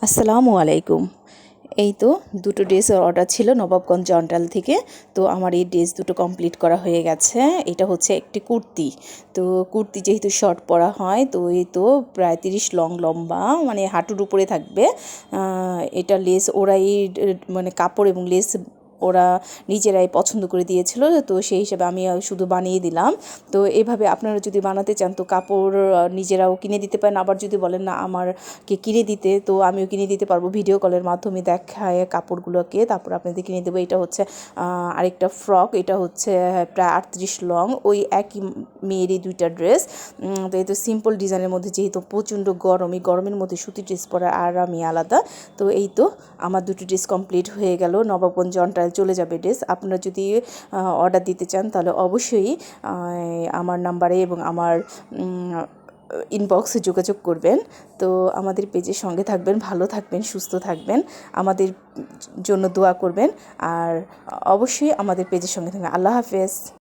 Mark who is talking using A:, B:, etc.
A: আসসালামু আলাইকুম। এই তো দুটো ড্রেসের অর্ডার ছিল নবাবগঞ্জ জন্টাল থেকে। তো আমার এই ড্রেস দুটো কমপ্লিট করা হয়ে গেছে। এটা হচ্ছে একটি কুর্তি। তো কুর্তি যেহেতু শর্ট পরা হয়, তো এই তো প্রায় 30 লম্বা, মানে হাঁটুর উপরে থাকবে। এটা লেস ওরাই মানে কাপড় এবং লেস ওরা নিজেরাই পছন্দ করে দিয়েছিল, তো সেই হিসাবে আমি শুধু বানিয়ে দিলাম। তো এভাবে আপনারা যদি বানাতে চান তো কাপড় নিজেরাও কিনে দিতে পারেন। আবার যদি বলেন না আমারকে কিনে দিতে, তো আমিও কিনে দিতে পারবো, ভিডিও কলের মাধ্যমে দেখায় কাপড়গুলোকে, তারপর আপনাদের কিনে দেবো। এটা হচ্ছে আরেকটা ফ্রক, এটা হচ্ছে প্রায় 38 লং, ওই একই মেয়েরই দুইটা ড্রেস। তো এই তো সিম্পল ডিজাইনের মধ্যে, যেহেতু প্রচণ্ড গরম, এই গরমের মধ্যে সুতি ড্রেস পরার আরামই আলাদা। তো এই তো আমার দুটো ড্রেস কমপ্লিট হয়ে গেল। নবাবগঞ্জ জন্টায় চলে যাবে ড্রেস। আপনারা যদি অর্ডার দিতে চান তাহলে অবশ্যই আমার নাম্বারে এবং আমার ইনবক্সে যোগাযোগ করবেন। তো আমাদের পেজের সঙ্গে থাকবেন, ভালো থাকবেন, সুস্থ থাকবেন, আমাদের জন্য দোয়া করবেন, আর অবশ্যই আমাদের পেজের সঙ্গে থাকবেন। আল্লাহ হাফেজ।